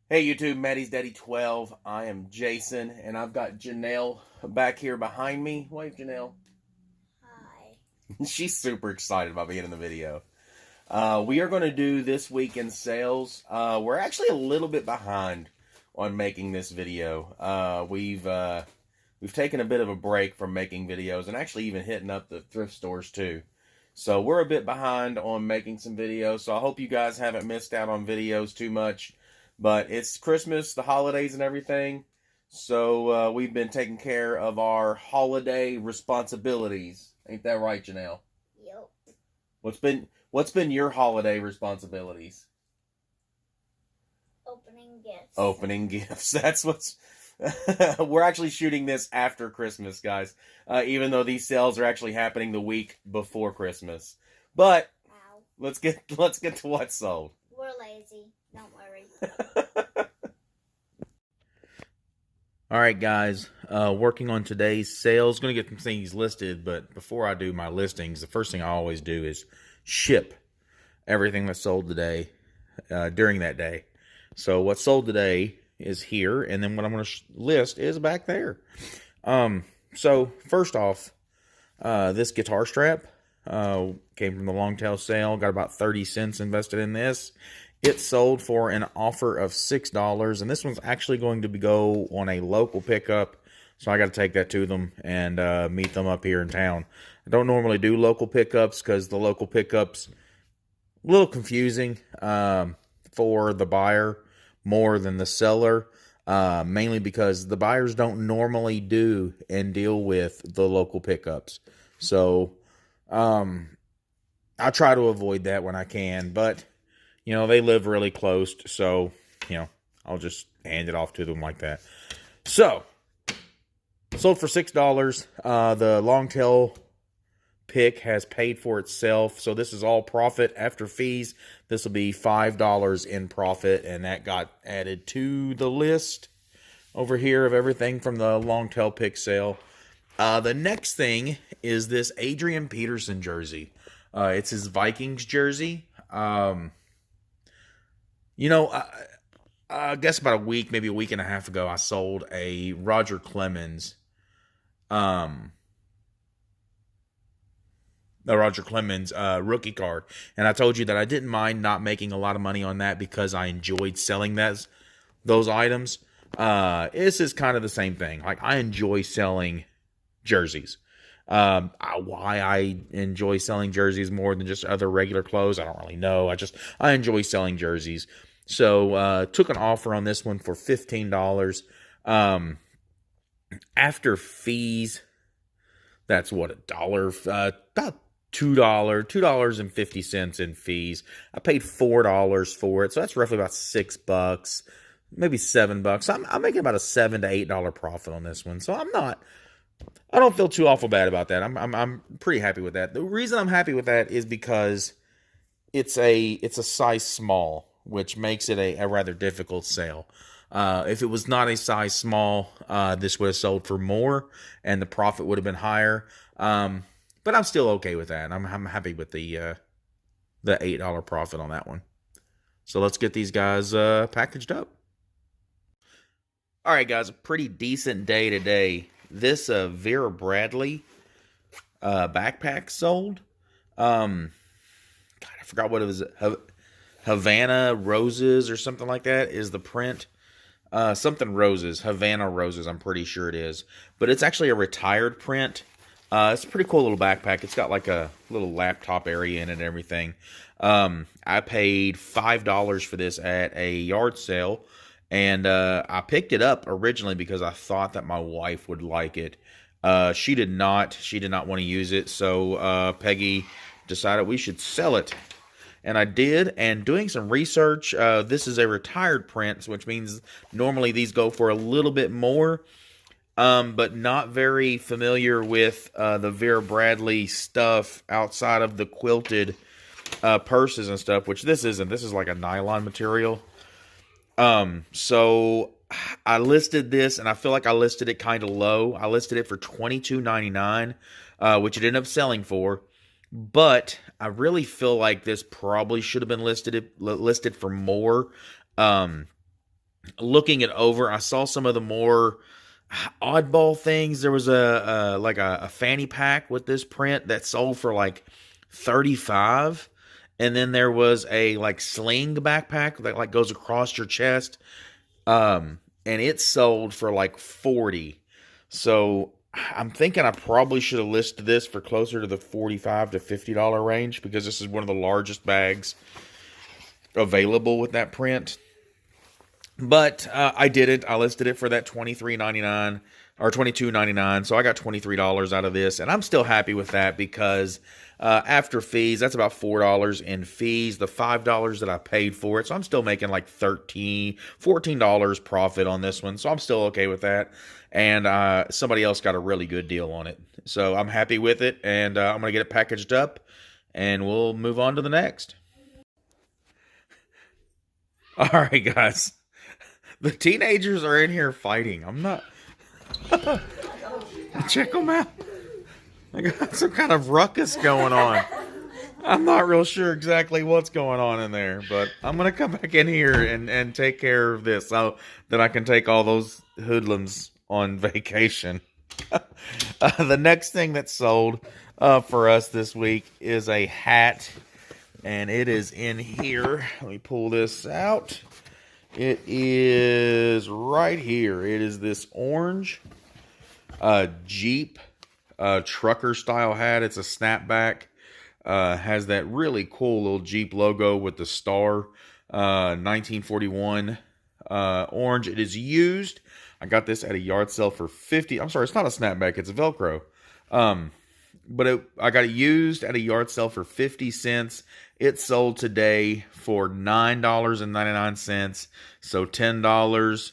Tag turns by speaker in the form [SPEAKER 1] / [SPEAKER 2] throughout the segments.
[SPEAKER 1] Hey YouTube, Maddie's Daddy 12. I am Jason, and I've got Janelle back here behind me. Wave, Janelle.
[SPEAKER 2] Hi.
[SPEAKER 1] She's super excited about being in the video. We are going to do this week in sales. We're actually a little bit behind on making this video. We've taken a bit of a break from making videos and actually even hitting up the thrift stores too. So we're a bit behind on making some videos. So I hope you guys haven't missed out on videos too much. But it's Christmas, the holidays, and everything. So we've been taking care of our holiday responsibilities. Ain't that right, Janelle?
[SPEAKER 2] Yep.
[SPEAKER 1] What's been your holiday responsibilities?
[SPEAKER 2] Opening gifts.
[SPEAKER 1] Opening gifts. That's what's. We're actually shooting this after Christmas, guys. Even though these sales are actually happening the week before Christmas. But
[SPEAKER 2] Ow.
[SPEAKER 1] let's get to what's sold.
[SPEAKER 2] We're lazy. Don't worry.
[SPEAKER 1] All right, guys, working on today's sales. Going to get some things listed, but before I do my listings, the first thing I always do is ship everything that's sold today during that day. So what's sold today is here, and then what I'm going to list is back there. So first off, this guitar strap came from the long tail sale. Got about 30 cents invested in this. It sold for an offer of $6, and this one's actually going to go on a local pickup, so I got to take that to them and meet them up here in town. I don't normally do local pickups because the local pickups a little confusing for the buyer more than the seller, mainly because the buyers don't normally do and deal with the local pickups. So I try to avoid that when I can, but you know, they live really close, so, you know, I'll just hand it off to them like that. So, sold for $6. The long tail pick has paid for itself, so this is all profit after fees. This will be $5 in profit, and that got added to the list over here of everything from the long tail pick sale. The next thing is this Adrian Peterson jersey. It's his Vikings jersey. You know, I guess about a week, maybe a week and a half ago, I sold a Roger Clemens, rookie card, and I told you that I didn't mind not making a lot of money on that because I enjoyed selling those items. This is kind of the same thing. Like, I enjoy selling jerseys. Why I enjoy selling jerseys more than just other regular clothes, I don't really know. I enjoy selling jerseys. So took an offer on this one for $15. After fees, that's what, about $2.50 in fees. I paid $4 for it, so that's roughly about $6, maybe $7. I'm making about a $7 to $8 profit on this one. So I don't feel too awful bad about that. I'm pretty happy with that. The reason I'm happy with that is because it's a size small, which makes it a rather difficult sale. If it was not a size small, this would have sold for more, and the profit would have been higher. But I'm still okay with that. I'm happy with the $8 profit on that one. So let's get these guys packaged up. All right, guys, a pretty decent day today. This Vera Bradley backpack sold. God, I forgot what it was. Havana Roses or something like that is the print. Something Roses. Havana Roses, I'm pretty sure it is. But it's actually a retired print. It's a pretty cool little backpack. It's got like a little laptop area in it and everything. I paid $5 for this at a yard sale. And I picked it up originally because I thought that my wife would like it. She did not. She did not want to use it. So Peggy decided we should sell it. And I did. And doing some research, this is a retired print, which means normally these go for a little bit more. But not very familiar with the Vera Bradley stuff outside of the quilted purses and stuff, which this isn't. This is like a nylon material. So I listed this, and I feel like I listed it kind of low. I listed it for $22.99, which it ended up selling for. But I really feel like this probably should have been listed for more. looking it over, I saw some of the more oddball things. There was a fanny pack with this print that sold for like 35, and then there was a like sling backpack that like goes across your chest, and it sold for like 40. So I'm thinking I probably should have listed this for closer to the $45 to $50 range, because this is one of the largest bags available with that print. But I didn't. I listed it for that $23.99 or $22.99. So I got $23 out of this, and I'm still happy with that, because after fees, that's about $4 in fees. The $5 that I paid for it, so I'm still making like $14 profit on this one. So I'm still okay with that. And somebody else got a really good deal on it, so I'm happy with it. And I'm gonna get it packaged up, and we'll move on to the next. All right, guys. The teenagers are in here fighting. I'm not... Check them out. I got some kind of ruckus going on. I'm not real sure exactly what's going on in there, but I'm going to come back in here and take care of this so that I can take all those hoodlums on vacation. The next thing that's sold for us this week is a hat, and it is in here. Let me pull this out. It is right here. It is this orange Jeep trucker style hat. It's a snapback. Has that really cool little Jeep logo with the star. 1941 orange. It is used. I got this at a yard sale for 50. I'm sorry, it's not a snapback. It's a Velcro. But I got it used at a yard sale for 50 cents. It sold today for $9.99, so $10.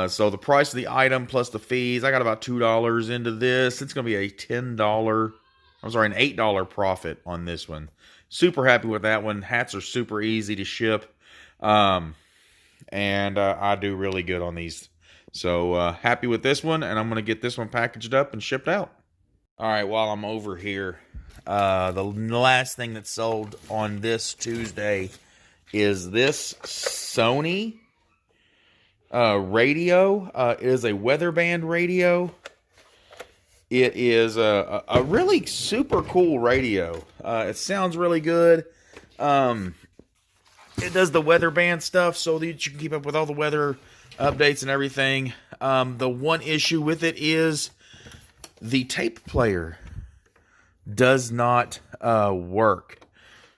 [SPEAKER 1] So the price of the item plus the fees, I got about $2 into this. It's going to be a an $8 profit on this one. Super happy with that one. Hats are super easy to ship. And I do really good on these. So happy with this one, and I'm going to get this one packaged up and shipped out. All right, while I'm over here, the last thing that sold on this Tuesday is this Sony radio. It is a weather band radio. It is a really super cool radio. It sounds really good. It does the weather band stuff so that you can keep up with all the weather updates and everything. The one issue with it is the tape player does not work.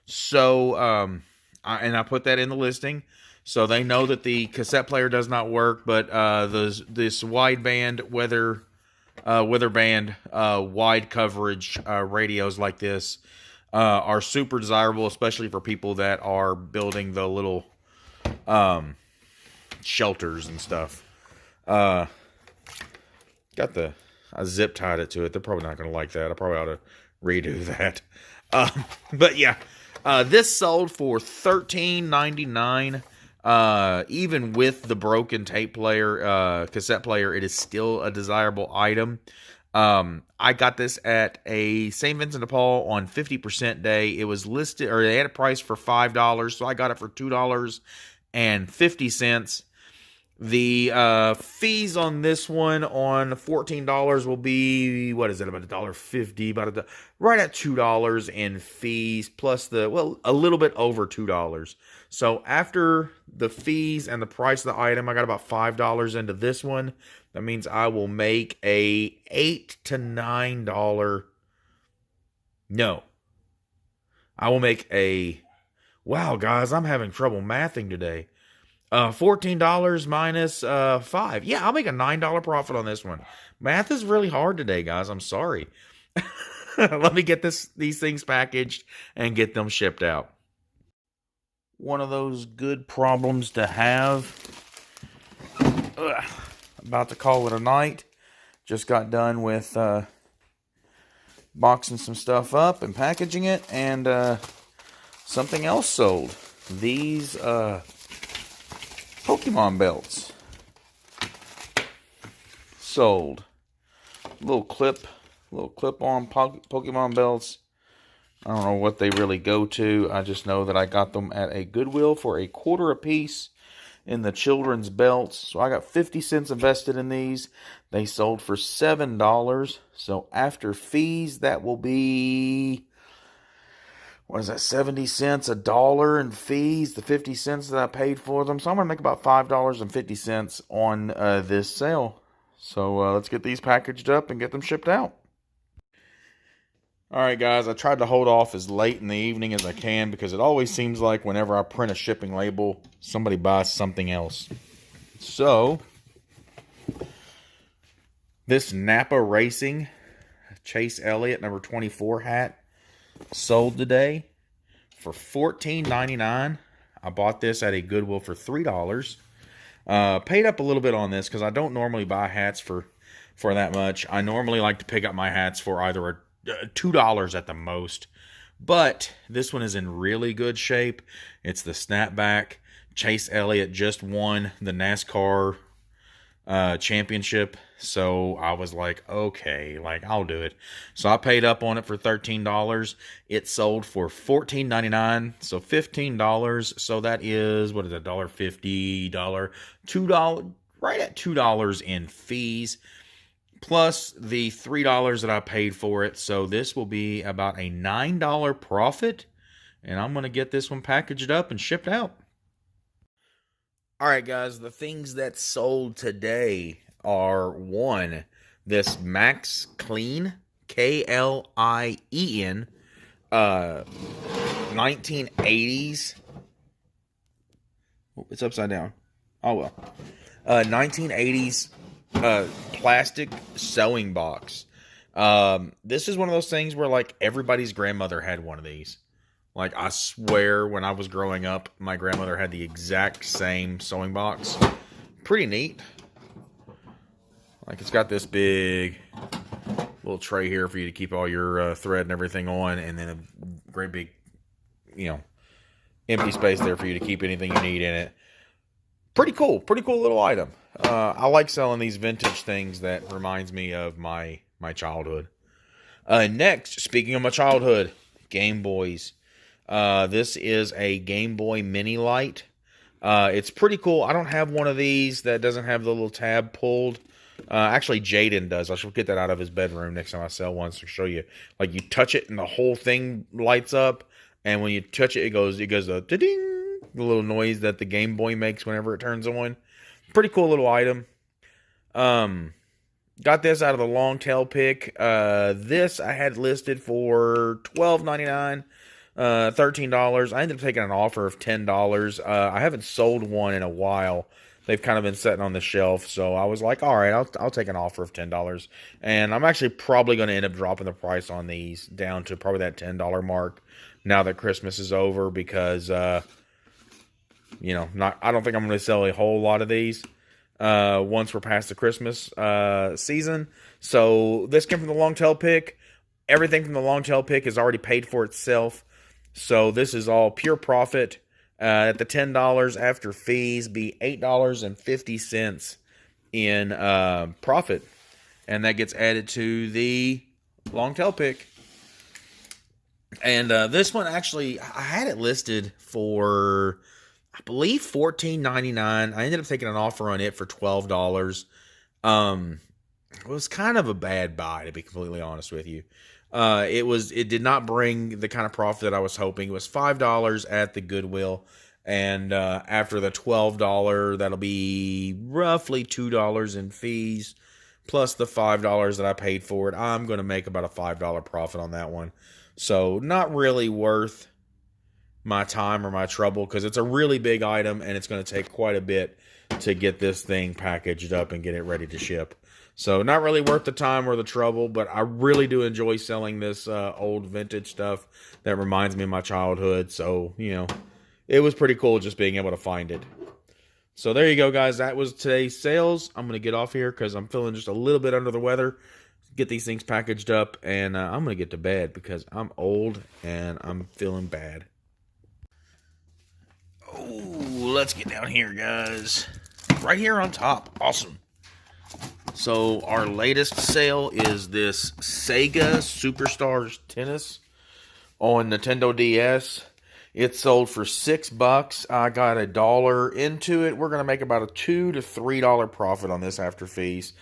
[SPEAKER 1] So, I put that in the listing, so they know that the cassette player does not work. But this wideband weather band wide coverage radios like this are super desirable, especially for people that are building the little shelters and stuff. I zip tied it to it. They're probably not going to like that. I probably ought to redo that. But yeah, this sold for $13.99. Even with the broken tape player, cassette player, it is still a desirable item. I got this at a St. Vincent de Paul on 50% day. It was listed, or they had a price for $5, so I got it for $2.50. The fees on this one on $14 will be, what is it, about $1.50, right at $2 in fees, plus a little bit over $2. So after the fees and the price of the item, I got about $5 into this one. That means I will make a $8 to $9. No. I will make a, wow, guys, I'm having trouble mathing today. $14 minus 5. Yeah, I'll make a $9 profit on this one. Math is really hard today, guys. I'm sorry. Let me get these things packaged and get them shipped out. One of those good problems to have. About to call it a night. Just got done with boxing some stuff up and packaging it, and something else sold. These Pokemon belts sold. Little clip-on Pokemon belts. I don't know what they really go to. I just know that I got them at a Goodwill for $1 a piece. in the children's belts. So I got 50 cents invested in these. They sold for $7. So after fees, that will be, what is that, 70 cents, $1 in fees, the 50 cents that I paid for them. So I'm going to make about $5.50 on this sale. So let's get these packaged up and get them shipped out. Alright guys, I tried to hold off as late in the evening as I can because it always seems like whenever I print a shipping label, somebody buys something else. So, this Napa Racing Chase Elliott number 24 hat sold today for $14.99. I bought this at a Goodwill for $3. Paid up a little bit on this because I don't normally buy hats for that much. I normally like to pick up my hats for either $2 at the most, but this one is in really good shape. It's the snapback. Chase Elliott just won the NASCAR championship, so I was like, okay, like I'll do it. So I paid up on it for $13. It sold for $14.99, so $15. So that is, what is it, $1.50, $2, right at $2 in fees, plus the $3 that I paid for it. So this will be about a $9 profit, and I'm going to get this one packaged up and shipped out. Alright guys, the things that sold today are, one, this Max Clean, K-L-I-E-N, 1980s, oh, it's upside down, oh well, 1980s plastic sewing box. This is one of those things where like everybody's grandmother had one of these. Like, I swear, when I was growing up, my grandmother had the exact same sewing box. Pretty neat. Like, it's got this big little tray here for you to keep all your thread and everything on, and then a great big, empty space there for you to keep anything you need in it. Pretty cool little item. I like selling these vintage things that reminds me of my childhood. Next, speaking of my childhood, Game Boys. This is a Game Boy Mini Light. It's pretty cool. I don't have one of these that doesn't have the little tab pulled. Actually, Jaden does. I should get that out of his bedroom next time I sell one to show you. Like, you touch it and the whole thing lights up. And when you touch it, it goes a ding, the little noise that the Game Boy makes whenever it turns on. Pretty cool little item. Got this out of the long tail pick. This I had listed for $12.99. $13. I ended up taking an offer of $10. I haven't sold one in a while. They've kind of been sitting on the shelf, so I was like, all right, I'll take an offer of $10. And I'm actually probably going to end up dropping the price on these down to probably that $10 mark now that Christmas is over, because I don't think I'm going to sell a whole lot of these once we're past the Christmas season. So this came from the long tail pick. Everything from the long tail pick is already paid for itself. So this is all pure profit. At the $10 after fees, be $8.50 in profit. And that gets added to the long tail pick. And this one, actually, I had it listed for, I believe, $14.99. I ended up taking an offer on it for $12. It was kind of a bad buy, to be completely honest with you. It did not bring the kind of profit that I was hoping. It was $5 at the Goodwill, and after the $12, that'll be roughly $2 in fees, plus the $5 that I paid for it. I'm going to make about a $5 profit on that one. So not really worth my time or my trouble, because it's a really big item, and it's going to take quite a bit to get this thing packaged up and get it ready to ship. So not really worth the time or the trouble, but I really do enjoy selling this old vintage stuff that reminds me of my childhood. So, it was pretty cool just being able to find it. So there you go, guys. That was today's sales. I'm going to get off here because I'm feeling just a little bit under the weather. Get these things packaged up, and I'm going to get to bed because I'm old and I'm feeling bad. Oh, let's get down here, guys. Right here on top. Awesome. So our latest sale is this Sega Superstars Tennis on Nintendo DS. It sold for $6. I got $1 into it. We're gonna make about a $2 to $3 profit on this after fees.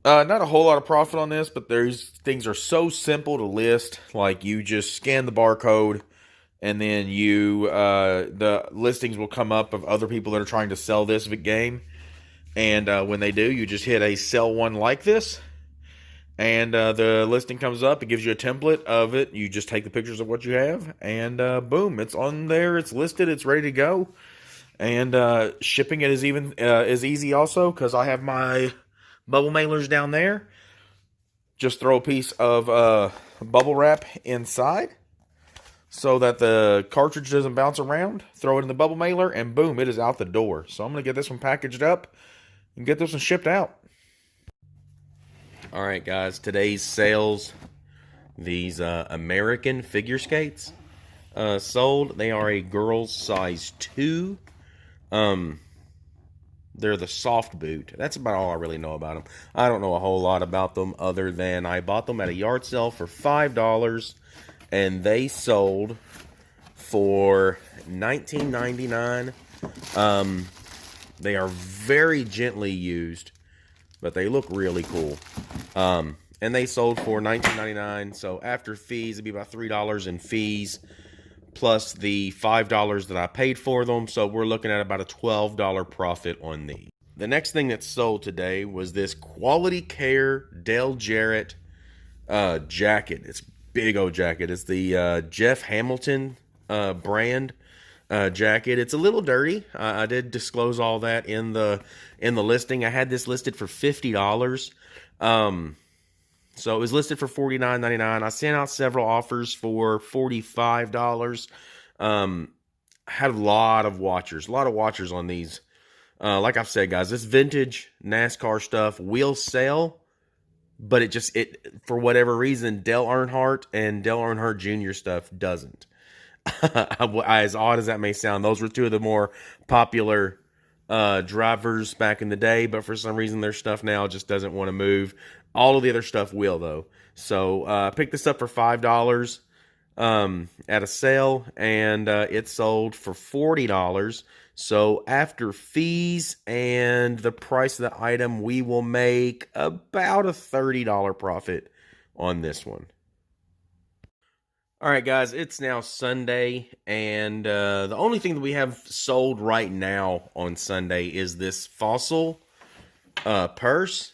[SPEAKER 1] Not a whole lot of profit on this, but these things are so simple to list. Like you just scan the barcode, and then the listings will come up of other people that are trying to sell this game. And when they do, you just hit a sell one like this, and the listing comes up. It gives you a template of it. You just take the pictures of what you have, and boom, it's on there. It's listed. It's ready to go. And shipping it is easy also, because I have my bubble mailers down there. Just throw a piece of bubble wrap inside so that the cartridge doesn't bounce around. Throw it in the bubble mailer, and boom, it is out the door. So I'm going to get this one packaged up and get this one shipped out. All right, guys, today's sales, these American figure skates sold. They are a girl's size 2. They're the soft boot. That's about all I really know about them. I don't know a whole lot about them other than I bought them at a yard sale for $5, and they sold for $19.99. They are very gently used, but they look really cool. And they sold for $19.99. So after fees, it'd be about $3 in fees, plus the $5 that I paid for them. So we're looking at about a $12 profit on these. The next thing that sold today was this Quality Care Dale Jarrett jacket. It's a big old jacket. It's the Jeff Hamilton brand jacket. It's a little dirty. I did disclose all that in the listing. I had this listed for $50. So it was listed for $49.99. I sent out several offers for $45. Had a lot of watchers on these. Like I've said, guys, this vintage NASCAR stuff will sell, but it for whatever reason, Dale Earnhardt and Dale Earnhardt Jr. stuff doesn't. As odd as that may sound, those were two of the more popular drivers back in the day, but for some reason their stuff now just doesn't want to move. All of the other stuff will, though. So I picked this up for $5 at a sale, and it sold for $40. So after fees and the price of the item, we will make about a $30 profit on this one. All right, guys, it's now Sunday, and the only thing that we have sold right now on Sunday is this Fossil purse.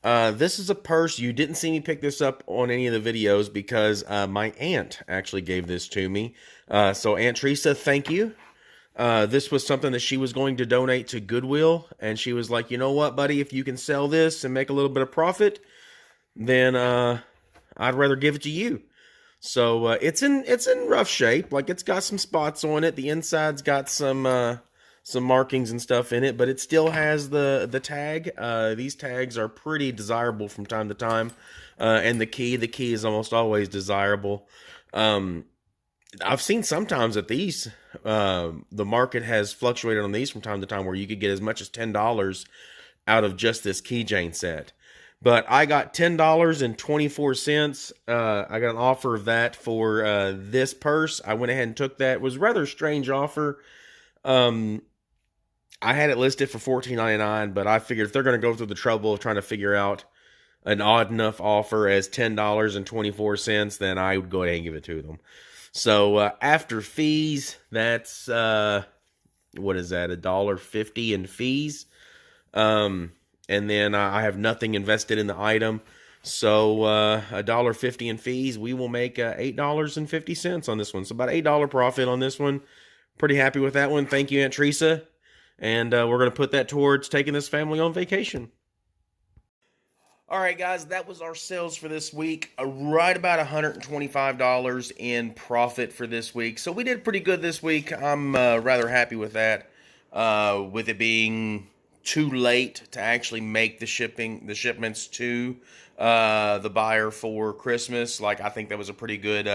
[SPEAKER 1] This is a purse. You didn't see me pick this up on any of the videos because my aunt actually gave this to me. So Aunt Teresa, thank you. This was something that she was going to donate to Goodwill, and she was like, you know what, buddy, if you can sell this and make a little bit of profit, then I'd rather give it to you. So it's in rough shape. Like, it's got some spots on it. The inside's got some markings and stuff in it, but it still has the tag. These tags are pretty desirable from time to time. And the key is almost always desirable. I've seen sometimes that these, the market has fluctuated on these from time to time where you could get as much as $10 out of just this keychain set. But I got $10.24. I got an offer of that for this purse. I went ahead and took that. It was a rather strange offer. I had it listed for $14.99, but I figured if they're going to go through the trouble of trying to figure out an odd enough offer as $10.24, then I would go ahead and give it to them. So after fees, that's what is that? $1.50 in fees. And then I have nothing invested in the item. So $1.50 in fees, we will make $8.50 on this one. So about $8 profit on this one. Pretty happy with that one. Thank you, Aunt Teresa. And we're going to put that towards taking this family on vacation. All right, guys, that was our sales for this week. Right about $125 in profit for this week. So we did pretty good this week. I'm rather happy with that. With it being too late to actually make the shipments to the buyer for Christmas. Like, I think that was a pretty good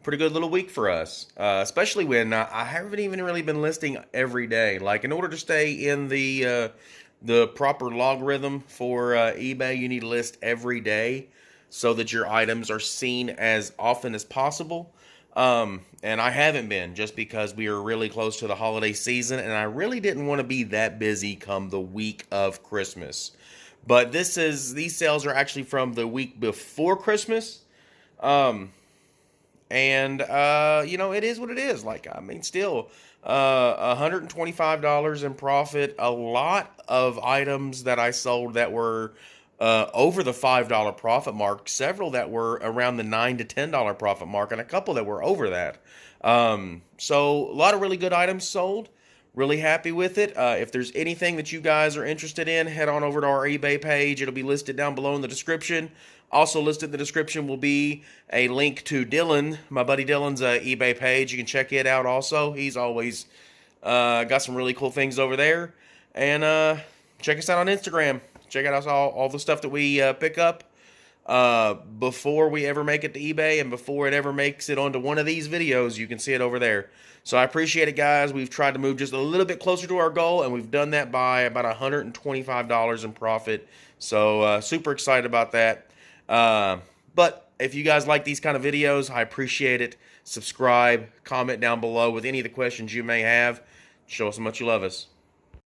[SPEAKER 1] little week for us, especially when I haven't even really been listing every day. Like, in order to stay in the proper logarithm for eBay, you need to list every day so that your items are seen as often as possible. And I haven't been just because we are really close to the holiday season, and I really didn't want to be that busy come the week of Christmas. But these sales are actually from the week before Christmas. Um, and it is what it is. Like, I mean, still, $125 in profit. A lot of items that I sold that were over the $5 profit mark. Several that were around the $9 to $10 profit mark, and a couple that were over that. So a lot of really good items sold. Really happy with it. If there's anything that you guys are interested in, head on over to our eBay page. It'll be listed down below in the description. Also listed in the description will be a link to Dylan, my buddy Dylan's eBay page. You can check it out also. He's always got some really cool things over there. And check us out on Instagram. Check out all the stuff that we pick up before we ever make it to eBay and before it ever makes it onto one of these videos. You can see it over there. So I appreciate it, guys. We've tried to move just a little bit closer to our goal, and we've done that by about $125 in profit. So super excited about that. But if you guys like these kind of videos, I appreciate it. Subscribe, comment down below with any of the questions you may have. Show us how much you love us.